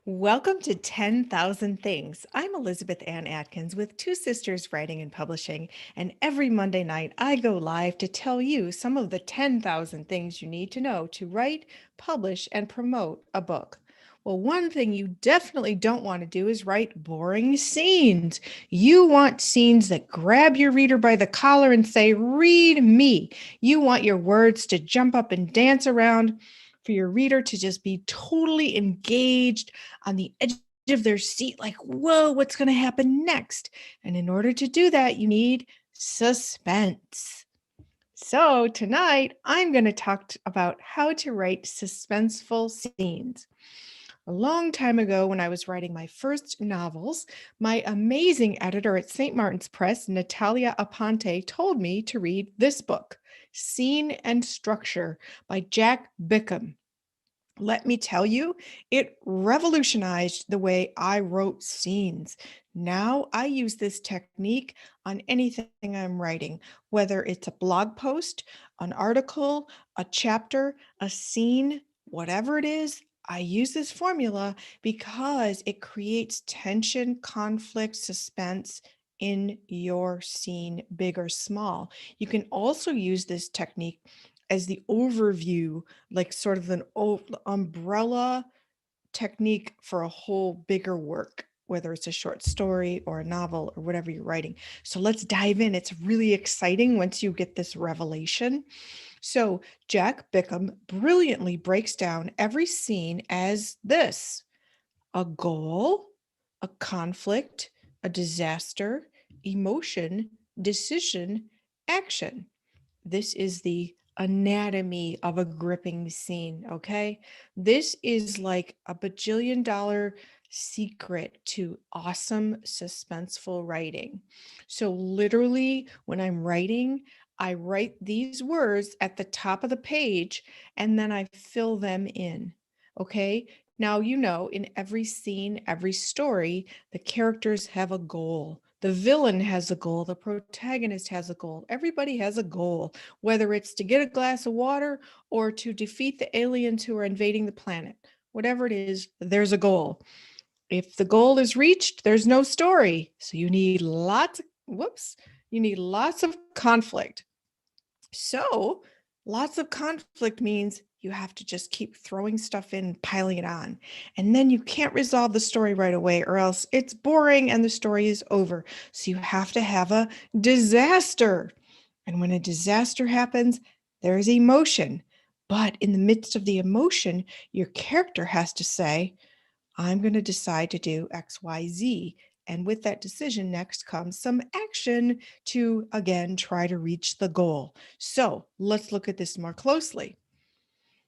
Welcome to 10,000 Things. I'm Elizabeth Ann Atkins with Two Sisters Writing and Publishing, and every Monday night I go live to tell you some of the 10,000 things you need to know to write, publish, and promote a book. Well, one thing you definitely don't want to do is write boring scenes. You want scenes that grab your reader by the collar and say, "Read me." You want your words to jump up and dance around, for your reader to just be totally engaged on the edge of their seat, like, whoa, what's going to happen next? And in order to do that, you need suspense. So tonight, I'm going to talk about how to write suspenseful scenes. A long time ago, when I was writing my first novels, my amazing editor at St. Martin's Press, Natalia Aponte, told me to read this book, Scene and Structure by Jack Bickham. Let me tell you, it revolutionized the way I wrote scenes. Now I use this technique on anything I'm writing, whether it's a blog post, an article, a chapter, a scene, whatever it is. I use this formula because it creates tension, conflict, suspense in your scene, big or small. You can also use this technique as the overview, like sort of an umbrella technique for a whole bigger work, whether it's a short story or a novel or whatever you're writing. So let's dive in. It's really exciting once you get this revelation. So Jack Bickham brilliantly breaks down every scene as this: a goal, a conflict, a disaster, emotion, decision, action. This is the anatomy of a gripping scene, okay? This is like a bajillion-dollar secret to awesome suspenseful writing. So literally, when I'm writing, I write these words at the top of the page and then I fill them in, okay? Now, in every scene, every story, the characters have a goal. The villain has a goal. The protagonist has a goal. Everybody has a goal, whether it's to get a glass of water or to defeat the aliens who are invading the planet. Whatever it is, there's a goal. If the goal is reached, there's no story. So you need lots of conflict. So lots of conflict means you have to just keep throwing stuff in, piling it on. And then you can't resolve the story right away, or else it's boring and the story is over. So you have to have a disaster. And when a disaster happens, there's emotion. But in the midst of the emotion, your character has to say, I'm going to decide to do X, Y, Z. And with that decision, next comes some action to, again, try to reach the goal. So let's look at this more closely.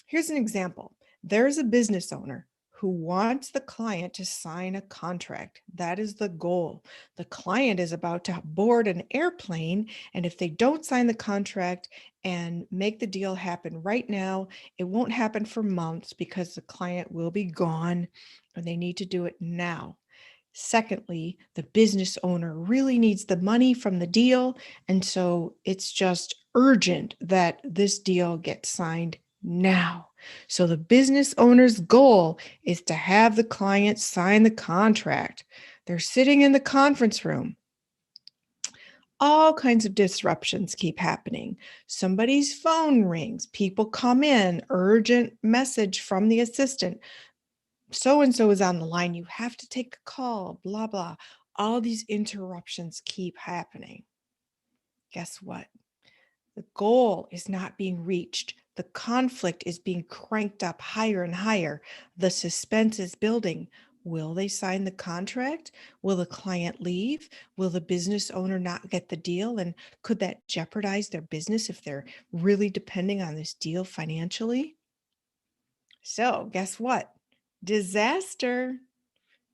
Here's an example. There's a business owner who wants the client to sign a contract. That is the goal. The client is about to board an airplane, and if they don't sign the contract and make the deal happen right now, it won't happen for months because the client will be gone, and they need to do it now. Secondly, the business owner really needs the money from the deal, and so it's just urgent that this deal gets signed now. So the business owner's goal is to have the client sign the contract. They're sitting in the conference room. All kinds of disruptions keep happening. Somebody's phone rings, people come in, urgent message from the assistant. So-and-so is on the line. You have to take a call, blah, blah. All these interruptions keep happening. Guess what? The goal is not being reached. The conflict is being cranked up higher and higher. The suspense is building. Will they sign the contract? Will the client leave? Will the business owner not get the deal? And could that jeopardize their business if they're really depending on this deal financially? So guess what? Disaster.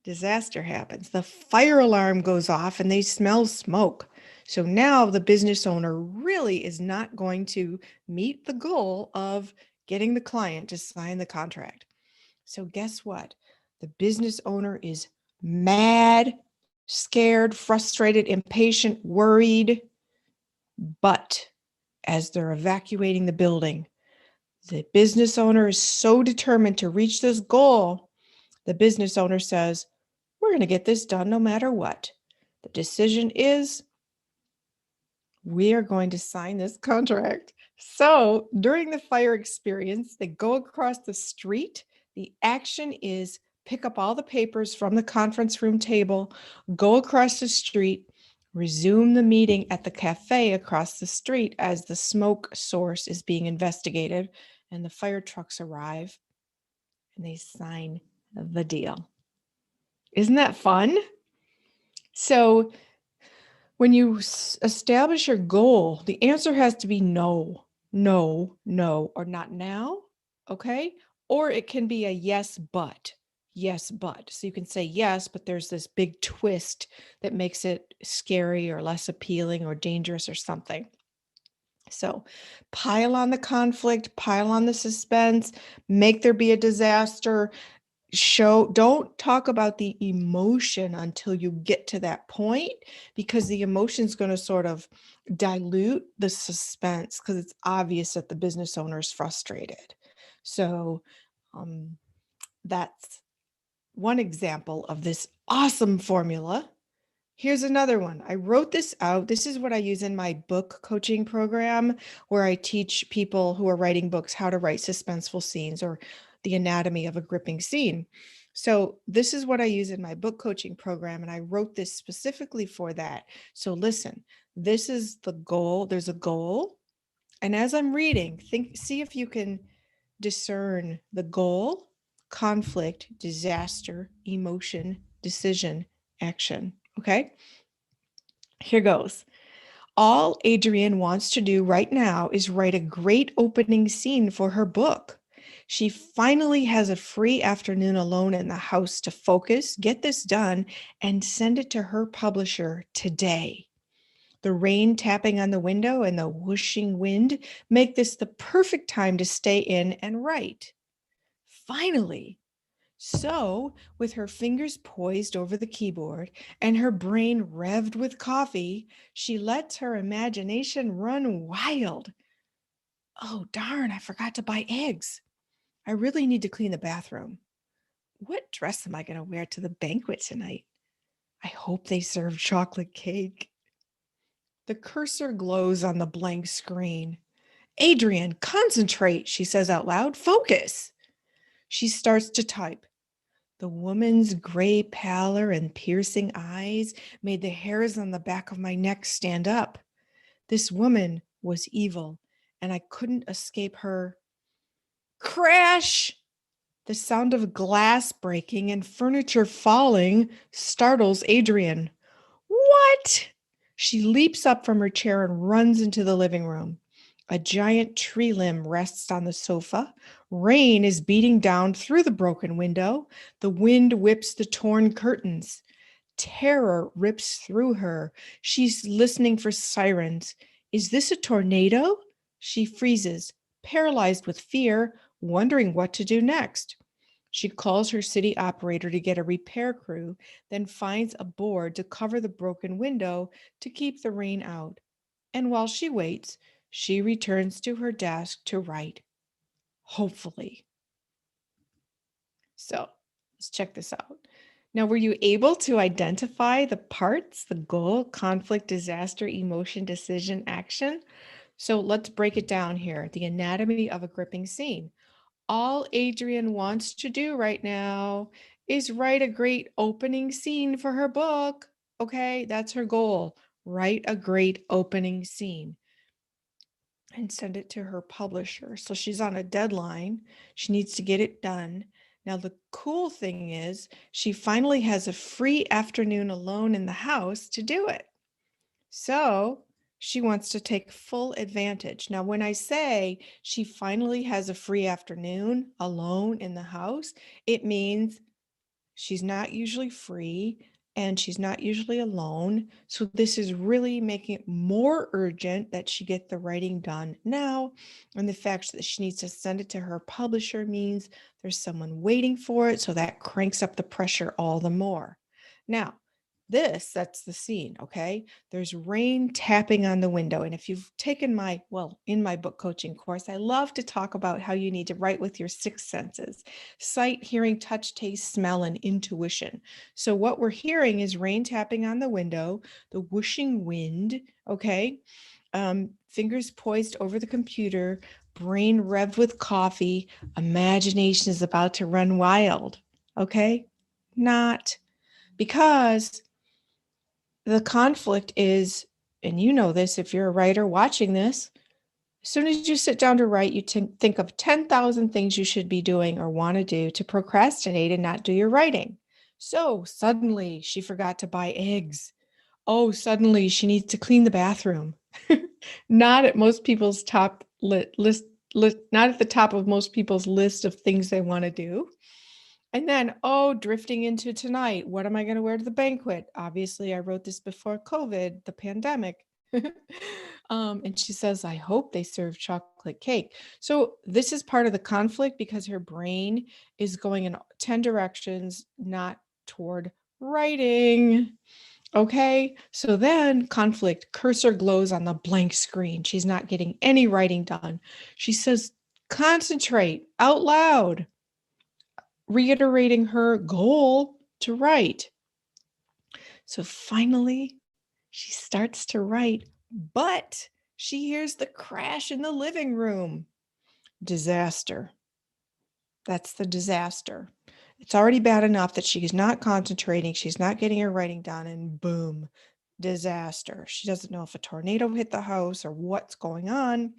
Disaster happens. The fire alarm goes off and they smell smoke. So now the business owner really is not going to meet the goal of getting the client to sign the contract. So guess what? The business owner is mad, scared, frustrated, impatient, worried. But as they're evacuating the building, the business owner is so determined to reach this goal The business owner says, "We're going to get this done no matter what. The decision is we are going to sign this contract." So during the fire experience, they go across the street. The action is pick up all the papers from the conference room table, go across the street, resume the meeting at the cafe across the street as the smoke source is being investigated, and the fire trucks arrive and they sign the deal. Isn't that fun? So when you establish your goal, the answer has to be no, no, no, or not now. Okay. Or it can be a yes, but. Yes, but. So you can say yes, but there's this big twist that makes it scary or less appealing or dangerous or something. So pile on the conflict, pile on the suspense, make there be a disaster. Don't talk about the emotion until you get to that point, because the emotion is going to sort of dilute the suspense because it's obvious that the business owner is frustrated. So um, that's one example of this awesome formula. Here's another one. I wrote this out. This is what I use in my book coaching program, where I teach people who are writing books how to write suspenseful scenes or the anatomy of a gripping scene. So, this is what I use in my book coaching program, and I wrote this specifically for that. So, listen, this is the goal. There's a goal. And as I'm reading, see if you can discern the goal, conflict, disaster, emotion, decision, action. Okay? Here goes. All Adrienne wants to do right now is write a great opening scene for her book. She finally has a free afternoon alone in the house to focus, get this done, and send it to her publisher today. The rain tapping on the window and the whooshing wind make this the perfect time to stay in and write. Finally, so, with her fingers poised over the keyboard and her brain revved with coffee, she lets her imagination run wild. Oh, darn, I forgot to buy eggs. I really need to clean the bathroom. What dress am I going to wear to the banquet tonight? I hope they serve chocolate cake. The cursor glows on the blank screen. "Adrienne, concentrate," she says out loud. "Focus." She starts to type. The woman's gray pallor and piercing eyes made the hairs on the back of my neck stand up. This woman was evil, and I couldn't escape her. Crash! The sound of glass breaking and furniture falling startles Adrienne. What? She leaps up from her chair and runs into the living room. A giant tree limb rests on the sofa. Rain is beating down through the broken window. The wind whips the torn curtains. Terror rips through her. She's listening for sirens. Is this a tornado? She freezes, paralyzed with fear, wondering what to do next. She calls her city operator to get a repair crew, then finds a board to cover the broken window to keep the rain out. And while she waits, she returns to her desk to write, hopefully. So let's check this out. Now, were you able to identify the parts, the goal, conflict, disaster, emotion, decision, action? So let's break it down here. The anatomy of a gripping scene. All Adrienne wants to do right now is write a great opening scene for her book. Okay, that's her goal. Write a great opening scene and send it to her publisher. So she's on a deadline. She needs to get it done. Now, the cool thing is, she finally has a free afternoon alone in the house to do it. So she wants to take full advantage. Now, when I say she finally has a free afternoon alone in the house, it means she's not usually free and she's not usually alone. So this is really making it more urgent that she get the writing done now. And the fact that she needs to send it to her publisher means there's someone waiting for it. So that cranks up the pressure all the more. Now, This sets the scene, okay? There's rain tapping on the window. And if you've taken in my book coaching course, I love to talk about how you need to write with your six senses: sight, hearing, touch, taste, smell, and intuition. So, what we're hearing is rain tapping on the window, the whooshing wind, okay? Fingers poised over the computer, brain revved with coffee, imagination is about to run wild, okay? Not because the conflict is, and you know this if you're a writer watching this, as soon as you sit down to write, you think of 10,000 things you should be doing or want to do to procrastinate and not do your writing. So suddenly she forgot to buy eggs. Oh, suddenly she needs to clean the bathroom. Not at most people's top list, not at the top of most people's list of things they want to do. And then, oh, drifting into tonight, what am I going to wear to the banquet? Obviously, I wrote this before COVID, the pandemic. And she says, I hope they serve chocolate cake. So, this is part of the conflict because her brain is going in 10 directions, not toward writing. Okay. So then, conflict, cursor glows on the blank screen. She's not getting any writing done. She says, concentrate out loud, reiterating her goal to write. So finally, she starts to write, but she hears the crash in the living room. Disaster. That's the disaster. It's already bad enough that she's not concentrating, she's not getting her writing done, and boom, disaster. She doesn't know if a tornado hit the house or what's going on.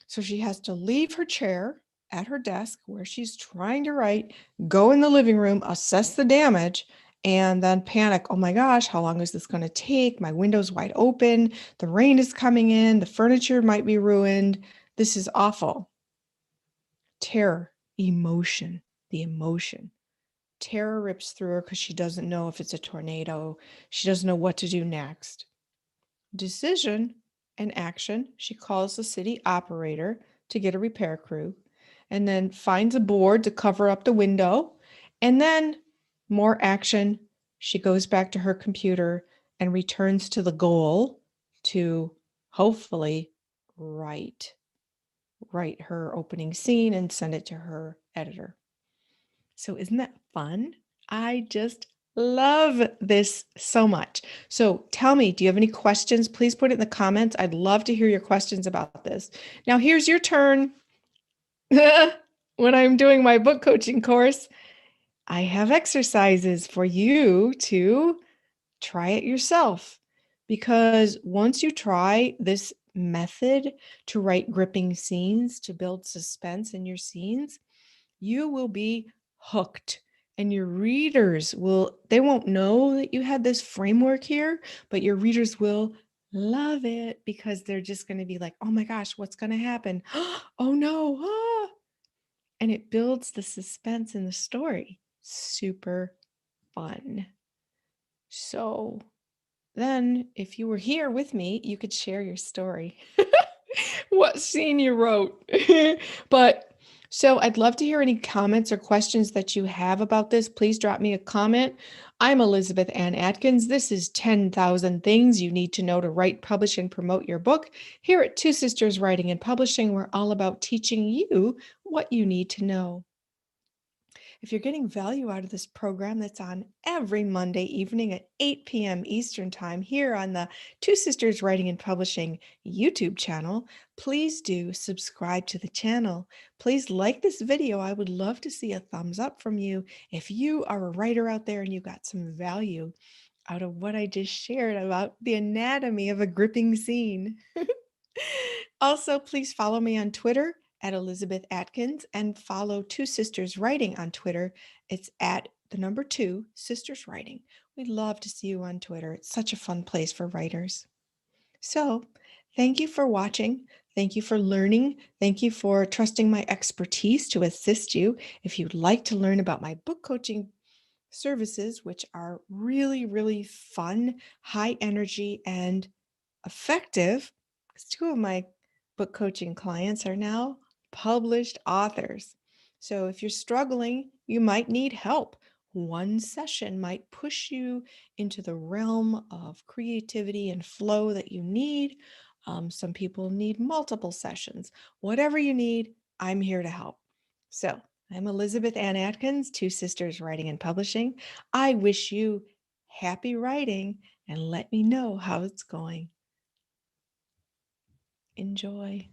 So she has to leave her chair at her desk where she's trying to write, go in the living room, assess the damage, and then panic. Oh my gosh, how long is this going to take? My window's wide open. The rain is coming in. The furniture might be ruined. This is awful. Terror, emotion, the emotion. Terror rips through her because she doesn't know if it's a tornado. She doesn't know what to do next. Decision and action. She calls the city operator to get a repair crew and then finds a board to cover up the window. And then more action. She goes back to her computer and returns to the goal to hopefully write her opening scene and send it to her editor. So isn't that fun? I just love this so much. So tell me, do you have any questions? Please put it in the comments. I'd love to hear your questions about this. Now here's your turn. When I'm doing my book coaching course, I have exercises for you to try it yourself. Because once you try this method to write gripping scenes, to build suspense in your scenes, you will be hooked. And your readers they won't know that you had this framework here, but your readers will love it because they're just going to be like, oh my gosh, what's going to happen? Oh no. Ah. And it builds the suspense in the story. Super fun. So then, if you were here with me, you could share your story. What scene you wrote. But so I'd love to hear any comments or questions that you have about this. Please drop me a comment. I'm Elizabeth Ann Atkins. This is 10,000 Things You Need to Know to Write, Publish, and Promote Your Book. Here at Two Sisters Writing and Publishing, we're all about teaching you what you need to know. If you're getting value out of this program that's on every Monday evening at 8 p.m. Eastern Time here on the Two Sisters Writing and Publishing YouTube channel, please do subscribe to the channel. Please like this video. I would love to see a thumbs up from you if you are a writer out there and you got some value out of what I just shared about the anatomy of a gripping scene. Also, please follow me on Twitter at Elizabeth Atkins and follow Two Sisters Writing on Twitter. It's at the number 2 Sisters Writing. We'd love to see you on Twitter. It's such a fun place for writers. So, thank you for watching. Thank you for learning. Thank you for trusting my expertise to assist you. If you'd like to learn about my book coaching services, which are really, really fun, high energy, and effective, because 2 of my book coaching clients are now published authors. So if you're struggling, you might need help. One session might push you into the realm of creativity and flow that you need. Some people need multiple sessions. Whatever you need, I'm here to help. So, I'm Elizabeth Ann Atkins, Two Sisters Writing and Publishing. I wish you happy writing and let me know how it's going. Enjoy.